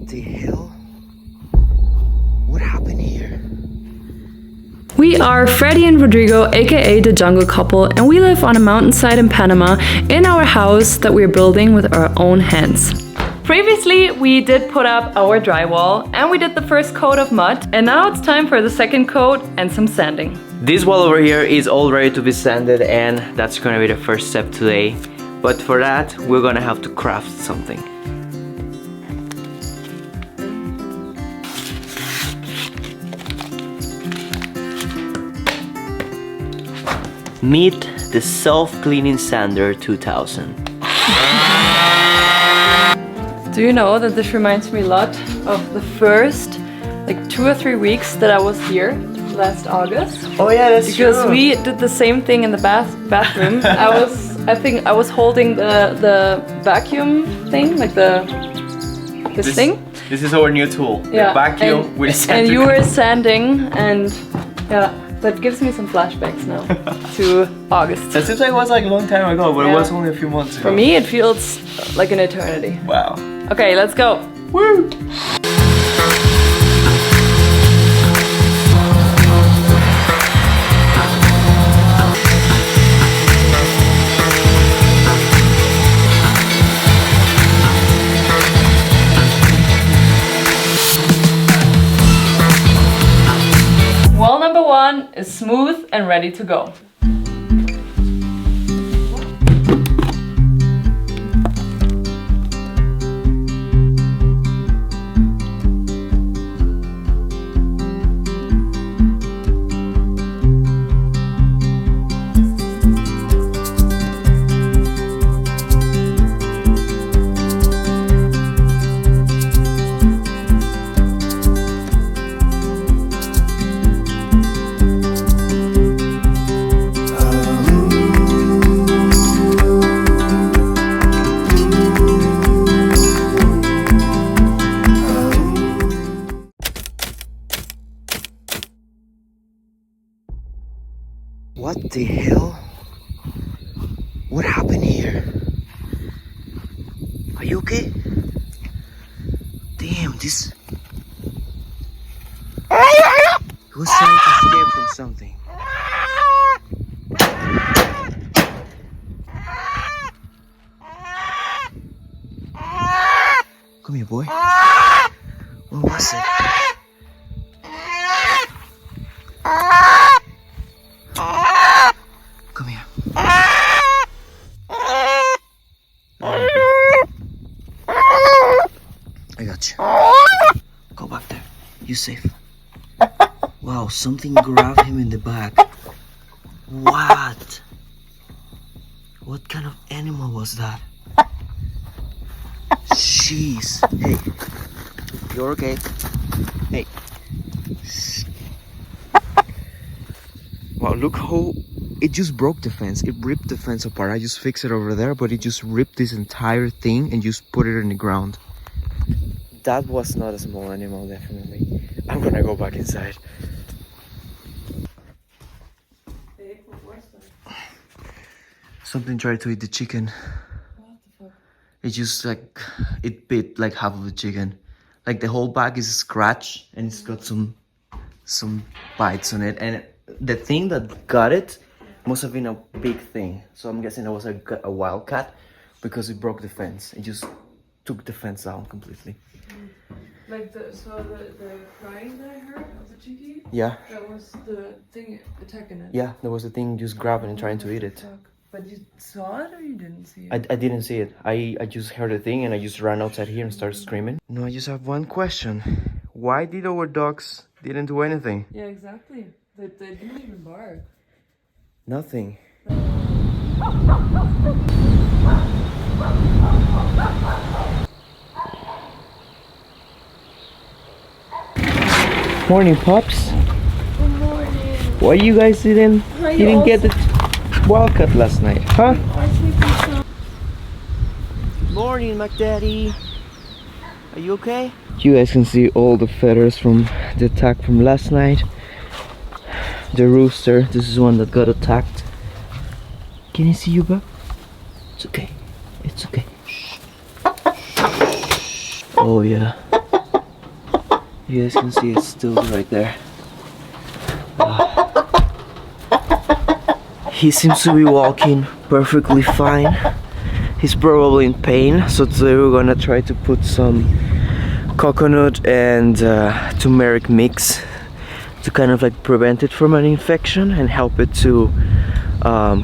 the hell? What happened here? We are Freddie and Rodrigo, aka the Jungle Couple, and we live on a mountainside in Panama in our house that we're building with our own hands. Previously, we did put up our drywall and we did the first coat of mud, and now it's time for the second coat and some sanding. This wall over here is all ready to be sanded, and that's gonna be the first step today. But for that, we're gonna have to craft something. Meet the self-cleaning sander 2000. Do you know that this reminds me a lot of the first like 2 or 3 weeks that I was here last August? Oh yeah, that's true. Because we did the same thing in the bathroom. I think I was holding the vacuum thing, like this thing. This is our new tool. Yeah. The vacuum with sand. And you were sanding, and yeah, that gives me some flashbacks now to August. That seems like it was like a long time ago, but Yeah. it was only a few months ago. For me, it feels like an eternity. Wow. Okay, let's go. Woo! Wall number 1 is smooth and ready to go. What the hell? What happened here? Are you okay? Damn, this... He was trying to escape from something. Come here, boy. What was it? Come here. I got you. Go back there. You safe. Wow, something grabbed him in the back. What? What kind of animal was that? Jeez. Hey. You're okay. Hey. Wow, look how it just broke the fence. It ripped the fence apart. I just fixed it over there, but it just ripped this entire thing and just put it in the ground. That was not a small animal, definitely. I'm gonna go back inside. Something tried to eat the chicken. What the fuck? It just like, it bit like half of the chicken. Like the whole back is scratched and it's got some bites on it. And the thing that got it must have been a big thing. So I'm guessing it was a wild cat because it broke the fence. It just took the fence down completely. Like the crying that I heard of the chickie? Yeah. That was the thing attacking it. Yeah, there was a thing just grabbing and trying to eat it. Fuck. But you saw it or you didn't see it? I didn't see it. I just heard a thing and I just ran outside here and started screaming. No, I just have one question. Why did our dogs didn't do anything? Yeah, exactly. They didn't even bark. Nothing. Morning, pups. Good morning. Why you guys didn't get the wildcat last night, huh? Morning, McDaddy. Are you okay? You guys can see all the feathers from the attack from last night. The rooster, this is one that got attacked. Can I see you, bub? It's okay. It's okay. Shh. Oh yeah. You guys can see it's still right there. He seems to be walking perfectly fine. He's probably in pain, so today we're gonna try to put some coconut and turmeric mix to kind of like prevent it from an infection and help it to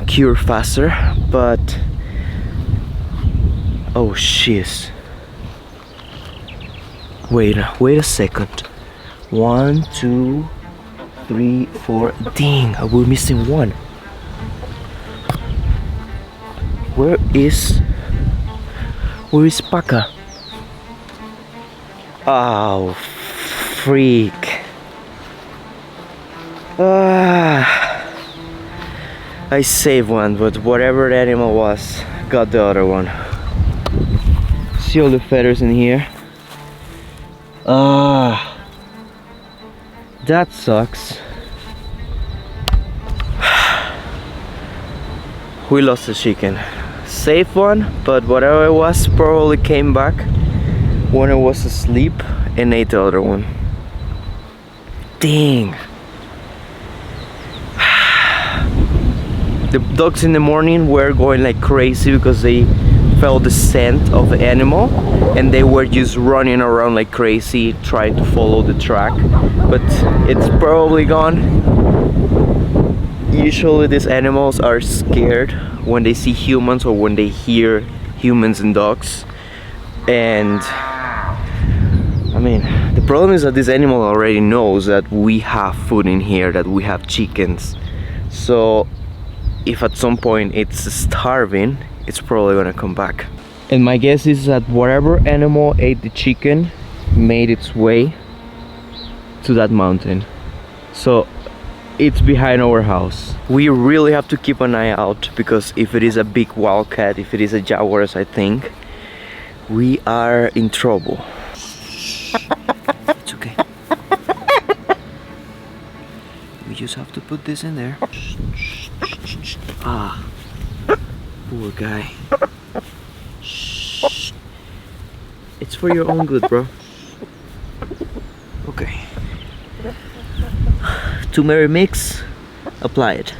cure faster. But oh shiz. Wait a second. 1, 2, 3, 4. Dang, we're missing one. Where is Paka? Oh, freak. I saved one, but whatever the animal was, got the other one. See all the feathers in here? That sucks. We lost the chicken. Safe one, but whatever it was probably came back when I was asleep and ate the other one. Dang. The dogs in the morning were going like crazy because they felt the scent of the animal and they were just running around like crazy trying to follow the track, but it's probably gone. Usually these animals are scared when they see humans or when they hear humans and dogs. And I mean, the problem is that this animal already knows that we have food in here, that we have chickens. So if at some point it's starving, it's probably gonna come back. And my guess is that whatever animal ate the chicken made its way to that mountain. So it's behind our house. We really have to keep an eye out, because if it is a big wildcat, if it is a jaguar, as I think, we are in trouble. It's okay. We just have to put this in there. Ah, poor guy. It's for your own good, bro. Okay. Turmeric mix, apply it.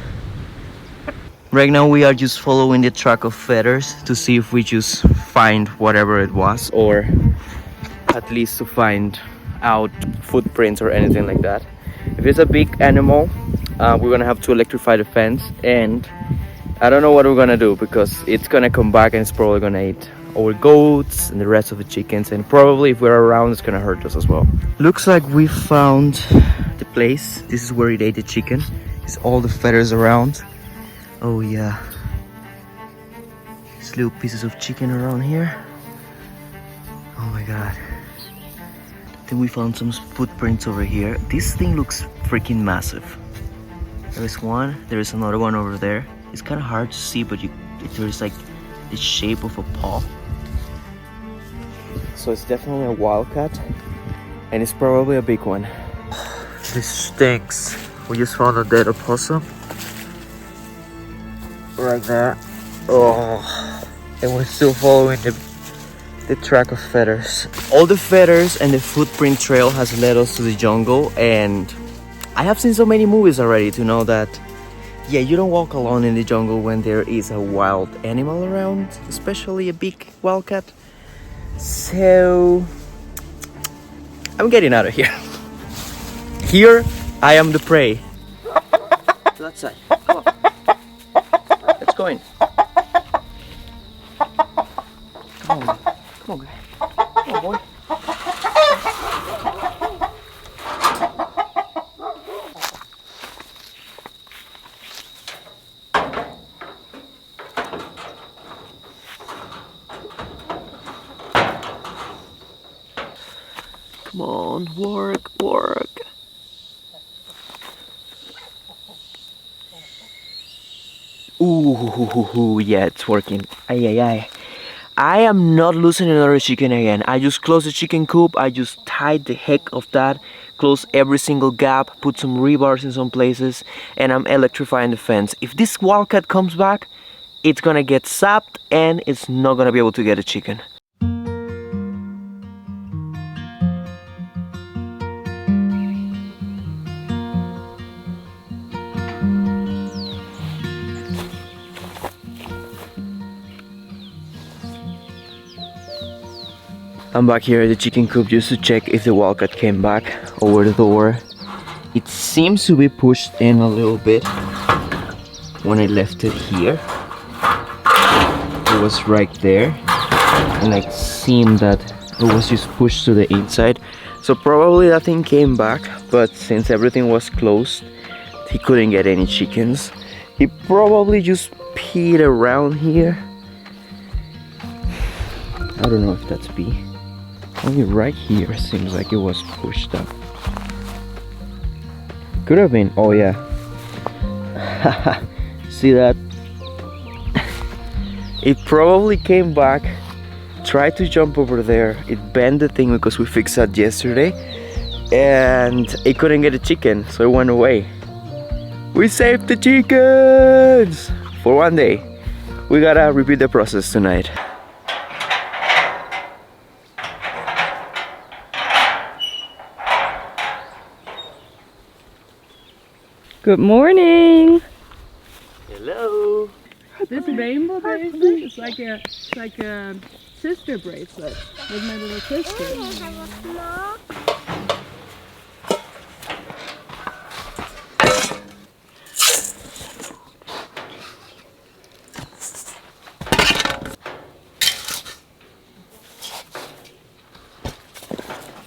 Right now we are just following the track of feathers to see if we just find whatever it was, or at least to find out footprints or anything like that. If it's a big animal, we're gonna have to electrify the fence, and I don't know what we're gonna do, because it's gonna come back and it's probably gonna eat our goats and the rest of the chickens, and probably if we're around it's gonna hurt us as well. Looks like we found the place. This is where it ate the chicken. It's all the feathers around. Oh yeah, these little pieces of chicken around here. Oh my god. Then we found some footprints over here. This thing looks freaking massive. There is one, there is another one over there. It's kind of hard to see, but there's like the shape of a paw. So it's definitely a wildcat, and it's probably a big one. This stinks. We just found a dead opossum right there. Oh, and we're still following the track of feathers. All the feathers and the footprint trail has led us to the jungle, and I have seen so many movies already to know that, yeah, you don't walk alone in the jungle when there is a wild animal around, especially a big wildcat. So I'm getting out of here. Here I am the prey. To that side. Come on. Let's go in. Come on. Come on, guy. Come on, boy. Come on, work, work. Ooh, yeah, it's working. Ay, ay, ay. I am not losing another chicken again. I just closed the chicken coop. I just tied the heck of that, closed every single gap, put some rebars in some places, and I'm electrifying the fence. If this wildcat comes back, it's gonna get sapped and it's not gonna be able to get a chicken. I'm back here at the chicken coop just to check if the wildcat came back over the door. It seems to be pushed in a little bit. When I left it here, it was right there, and it seemed that it was just pushed to the inside. So probably that thing came back, but since everything was closed, he couldn't get any chickens. He probably just peed around here. I don't know if that's pee. Only right here seems like it was pushed up. Could have been. Oh yeah. See that? It probably came back, tried to jump over there. It bent the thing because we fixed that yesterday, and it couldn't get a chicken, so it went away. We saved the chickens for one day. We gotta repeat the process tonight. Good morning. Hello. This rainbow bracelet is like a sister bracelet with my little sister.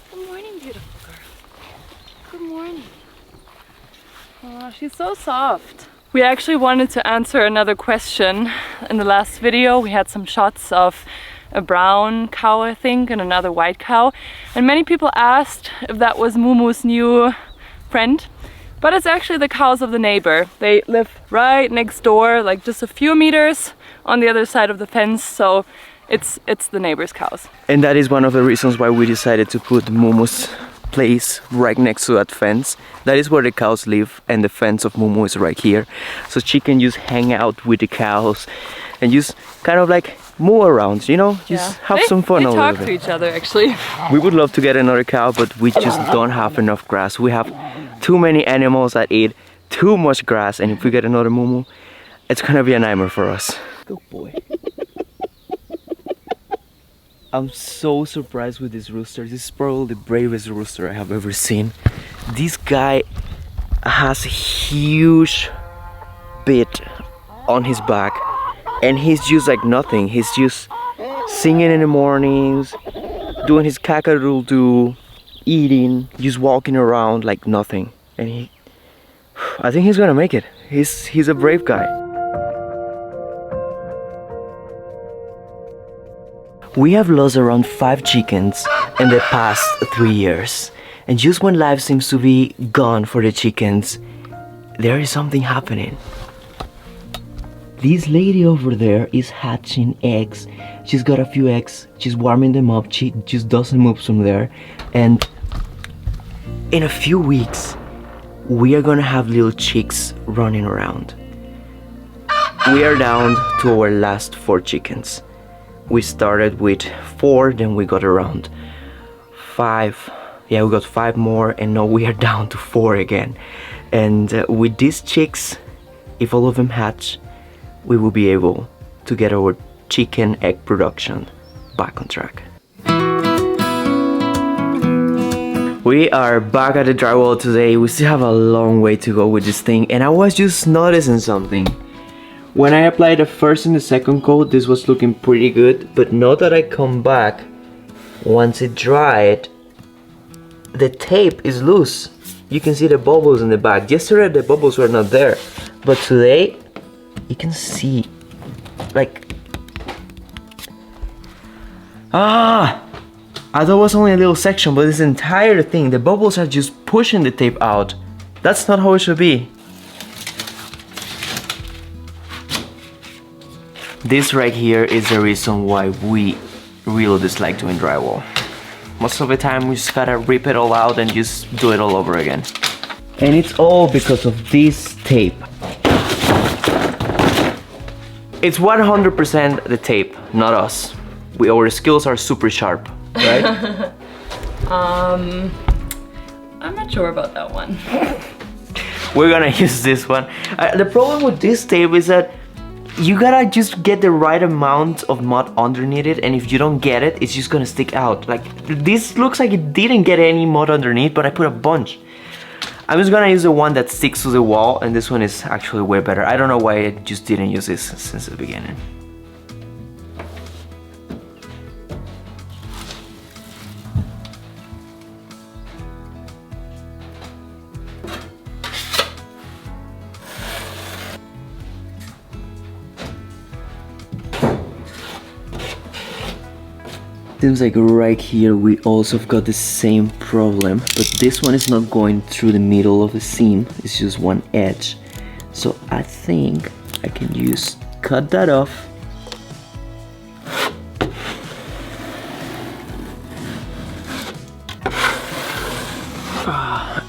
Good morning, beautiful girl. Good morning. Oh, she's so soft. We actually wanted to answer another question. In the last video we had some shots of a brown cow, I think, and another white cow, and many people asked if that was Mumu's new friend, but it's actually the cows of the neighbor. They live right next door, like just a few meters on the other side of the fence, so it's the neighbor's cows. And that is one of the reasons why we decided to put Mumu's place right next to that fence. That is where the cows live, and the fence of Mumu is right here, so she can just hang out with the cows and just kind of like move around, you know, just have some fun. They talk to each other actually. We would love to get another cow, but we just don't have enough grass. We have too many animals that eat too much grass, and if we get another Mumu, it's gonna be a nightmare for us. Good boy. I'm so surprised with this rooster. This is probably the bravest rooster I have ever seen. This guy has a huge bit on his back, and he's just like nothing. He's just singing in the mornings, doing his cock-a-doodle-doo, eating, just walking around like nothing. And I think he's gonna make it. He's a brave guy. We have lost around 5 chickens in the past 3 years. And just when life seems to be gone for the chickens, there is something happening. This lady over there is hatching eggs. She's got a few eggs. She's warming them up. She just doesn't move from there. And in a few weeks, we are gonna have little chicks running around. We are down to our last 4 chickens. We started with 4, then we got around 5. Yeah, we got 5 more, and now we are down to 4 again. And with these chicks, if all of them hatch, we will be able to get our chicken egg production back on track. We are back at the drywall today. We still have a long way to go with this thing, and I was just noticing something. When I applied the first and the second coat, this was looking pretty good, but now that I come back, once it dried, the tape is loose. You can see the bubbles in the back. Yesterday the bubbles were not there, but today you can see like I thought it was only a little section, but this entire thing, the bubbles are just pushing the tape out. That's not how it should be. This right here is the reason why we really dislike doing drywall. Most of the time we just gotta rip it all out and just do it all over again. And it's all because of this tape. It's 100% the tape, not us. Our skills are super sharp, right? I'm not sure about that one. We're gonna use this one. The problem with this tape is that you gotta just get the right amount of mud underneath it, and if you don't get it, it's just gonna stick out. Like, this looks like it didn't get any mud underneath, but I put a bunch. I'm just gonna use the one that sticks to the wall, and this one is actually way better. I don't know why I just didn't use this since the beginning. Seems like right here we also have got the same problem, but this one is not going through the middle of the seam, it's just one edge. So I think I can just cut that off.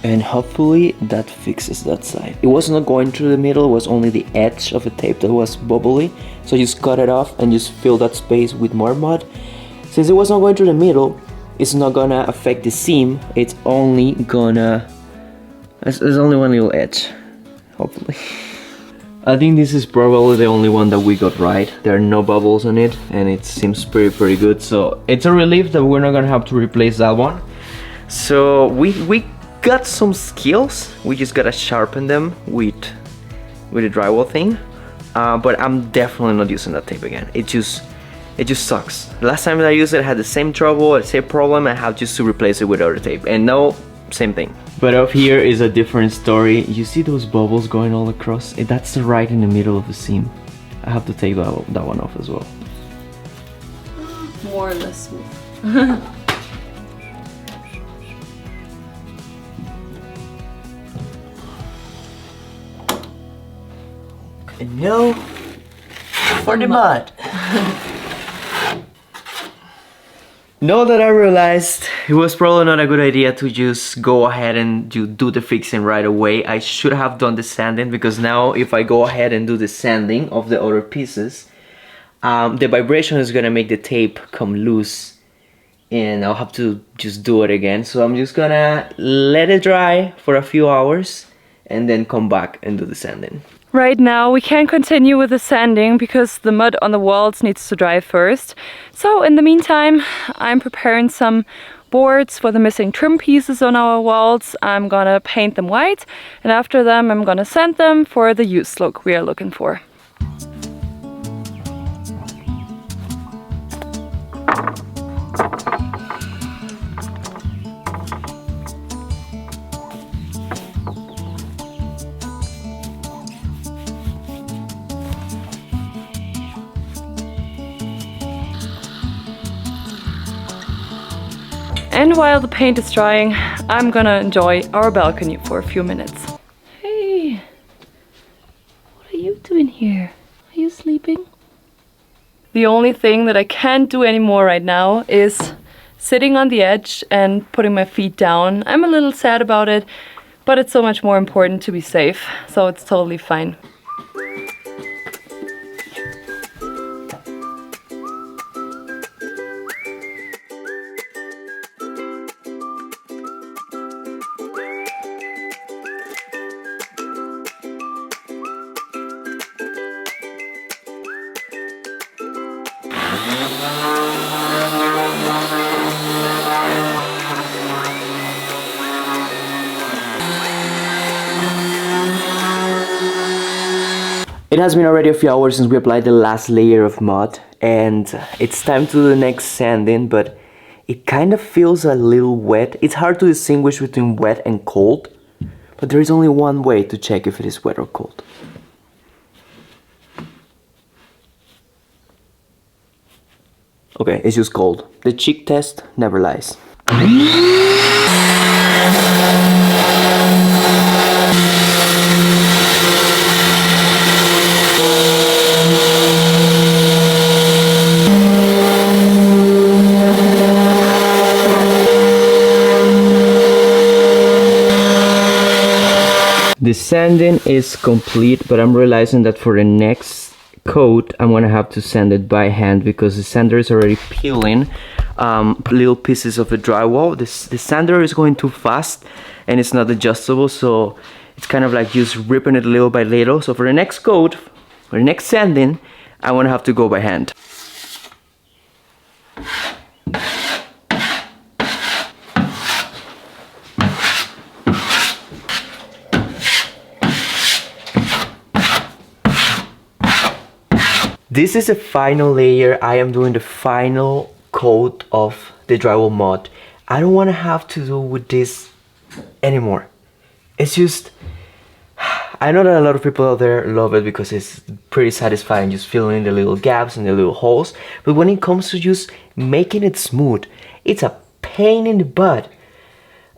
And hopefully that fixes that side. It was not going through the middle, it was only the edge of the tape that was bubbly. So just cut it off and just fill that space with more mud. Since it was not going through the middle, it's not gonna affect the seam. It's only gonna... There's only one little edge, hopefully. I think this is probably the only one that we got right. There are no bubbles on it, and it seems pretty good. So it's a relief that we're not gonna have to replace that one. So we got some skills. We just gotta sharpen them with the drywall thing. But I'm definitely not using that tape again. It just sucks. Last time that I used it, I had the same trouble, the same problem. I have just to replace it with other tape, and now same thing. But up here is a different story. You see those bubbles going all across? That's right in the middle of the seam. I have to take that one off as well. More or less smooth. And now for the mud. Now that I realized it was probably not a good idea to just go ahead and do the fixing right away, I should have done the sanding, because now if I go ahead and do the sanding of the other pieces, the vibration is gonna make the tape come loose, and I'll have to just do it again. So I'm just gonna let it dry for a few hours and then come back and do the sanding. Right now we can't continue with the sanding because the mud on the walls needs to dry first. So in the meantime, I'm preparing some boards for the missing trim pieces on our walls. I'm gonna paint them white, and after them I'm gonna sand them for the used look we are looking for. And while the paint is drying, I'm gonna enjoy our balcony for a few minutes. Hey, what are you doing here? Are you sleeping? The only thing that I can't do anymore right now is sitting on the edge and putting my feet down. I'm a little sad about it, but it's so much more important to be safe, so it's totally fine. It has been already a few hours since we applied the last layer of mud, and it's time to do the next sanding, but it kind of feels a little wet. It's hard to distinguish between wet and cold, but there is only one way to check if it is wet or cold. Okay, it's just cold. The cheek test never lies. The sanding is complete, but I'm realizing that for the next coat I'm gonna have to sand it by hand because the sander is already peeling little pieces of the drywall. The sander is going too fast and it's not adjustable, so it's kind of like just ripping it little by little. So for the next coat, For the next sanding, I won't have to go by hand. This is the final layer. I am doing the final coat of the drywall mod. I don't want to have to do with this anymore. It's just, I know that a lot of people out there love it because it's pretty satisfying just filling in the little gaps and the little holes. But when it comes to just making it smooth, it's a pain in the butt.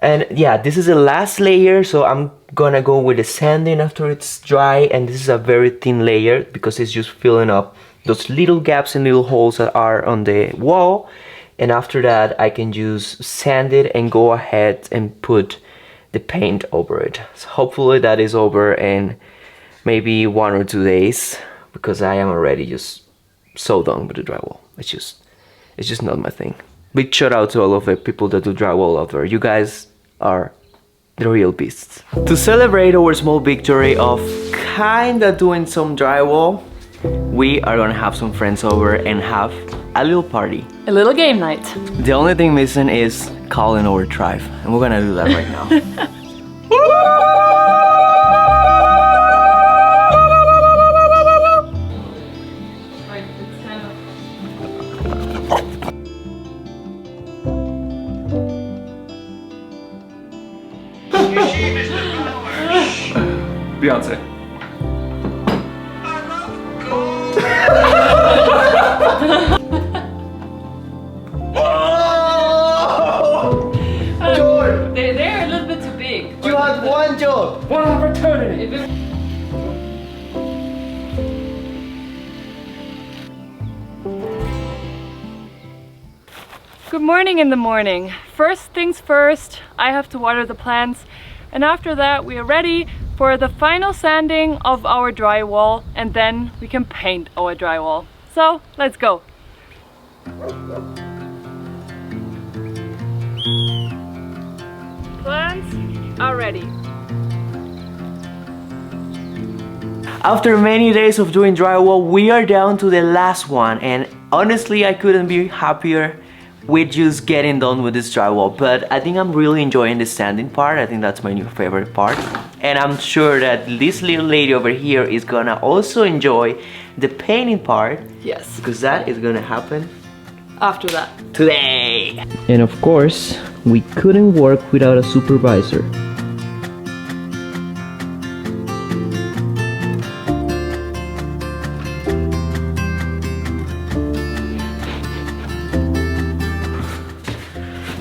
And yeah, this is the last layer, so I'm gonna go with the sanding after it's dry. And this is a very thin layer because it's just filling up those little gaps and little holes that are on the wall. And after that, I can just sand it and go ahead and put the paint over it. So hopefully that is over in maybe 1 or 2 days, because I am already just so done with the drywall. It's just not my thing. Big shout out to all of the people that do drywall out there. You guys are the real beasts. To celebrate our small victory of kinda doing some drywall, we are gonna have some friends over and have a little party. A little game night. The only thing missing is calling our tribe, and we're gonna do that right now. Beyonce. They're a little bit too big. You had one job, one opportunity. Good morning in the morning. First things first, I have to water the plants, and after that we are ready for the final sanding of our drywall, and then we can paint our drywall. So let's go. Plants are ready. After many days of doing drywall, we are down to the last one, and honestly I couldn't be happier with just getting done with this drywall. But I think I'm really enjoying the sanding part. I think that's my new favorite part, and I'm sure that this little lady over here is gonna also enjoy the painting part. Yes. Because that is gonna happen After that. today. And of course, we couldn't work without a supervisor.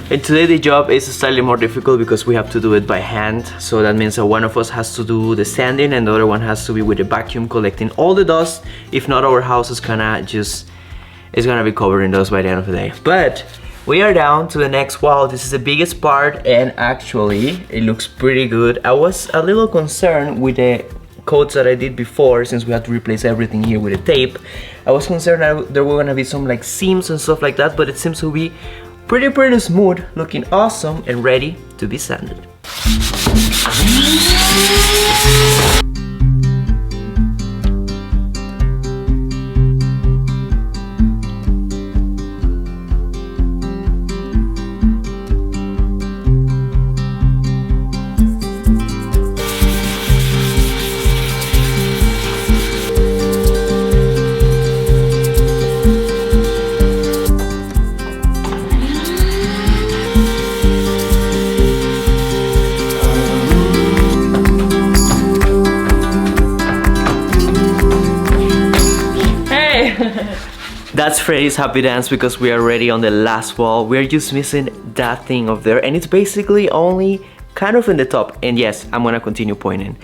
And today the job is slightly more difficult because we have to do it by hand. So that means that one of us has to do the sanding and the other one has to be with the vacuum collecting all the dust. If not, our house is gonna be covered in dust by the end of the day. But we are down to the next wall. This is the biggest part, and actually it looks pretty good. I was a little concerned with the coats that I did before, since we had to replace everything here with the tape. I was concerned that there were gonna be some like seams and stuff like that, but it seems to be pretty smooth, looking awesome and ready to be sanded. That's Freddy's happy dance because we are already on the last wall. We're just missing that thing up there, and it's basically only kind of in the top. And yes, I'm gonna continue pointing.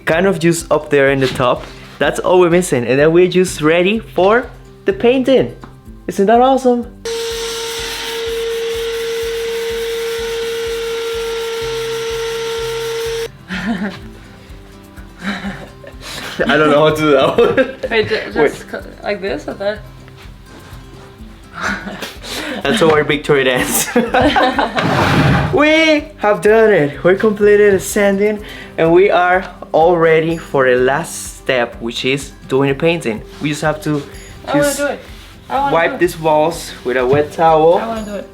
Kind of just up there in the top. That's all we're missing, and then we're just ready for the painting. Isn't that awesome? I don't know how to do that one. Wait, just like this or that? That's our victory dance. We have done it. We completed the sanding and we are all ready for the last step, which is doing the painting. We just have to wipe these walls with a wet towel. I want to do it.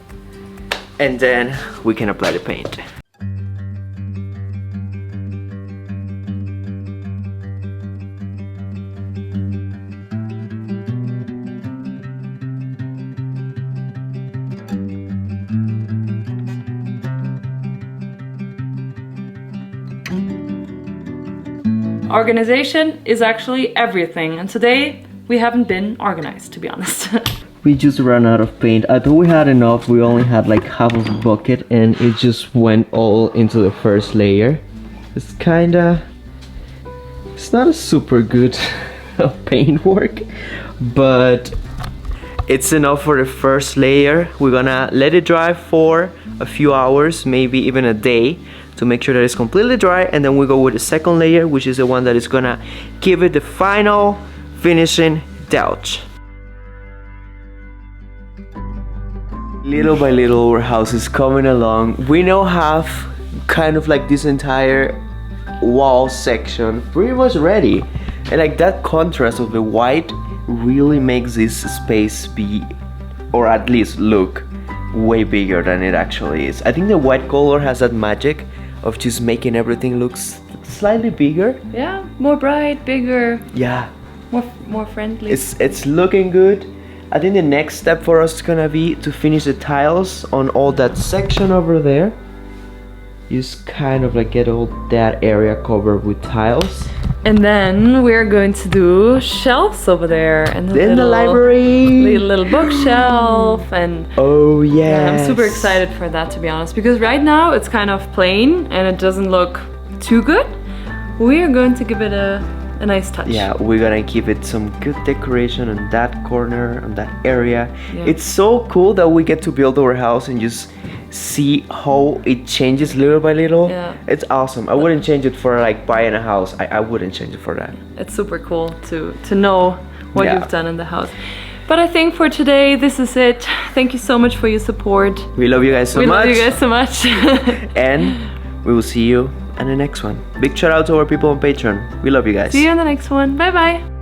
And then we can apply the paint. Organization is actually everything, and today we haven't been organized, to be honest. We just ran out of paint. I thought we had enough. We only had like half of a bucket and it just went all into the first layer. It's not a super good paint work, but it's enough for the first layer. We're gonna let it dry for a few hours, maybe even a day, to make sure that it's completely dry, and then we go with the second layer, which is the one that is gonna give it the final finishing touch. Little by little our house is coming along. We now have kind of like this entire wall section pretty much ready, and like that contrast of the white really makes this space be, or at least look, way bigger than it actually is. I think the white color has that magic of just making everything look slightly bigger. Yeah, more bright, bigger. Yeah, more friendly. It's looking good. I think the next step for us is gonna be to finish the tiles on all that section over there. Just kind of like get all that area covered with tiles. And then we're going to do shelves over there, and In the library, little bookshelf, and oh yeah, I'm super excited for that, to be honest, because right now it's kind of plain and it doesn't look too good. We're going to give it a nice touch. Yeah, we're gonna give it some good decoration on that corner, on that area. Yeah. It's so cool that we get to build our house and just see how it changes little by little. Yeah. It's awesome. I wouldn't change it for like buying a house. I wouldn't change it for that. It's super cool to know what Yeah. you've done in the house. But I think for today, this is it. Thank you so much for your support. We love you guys so much. We love you guys so much. And we will see you in the next one. Big shout out to our people on Patreon. We love you guys. See you in the next one. Bye bye.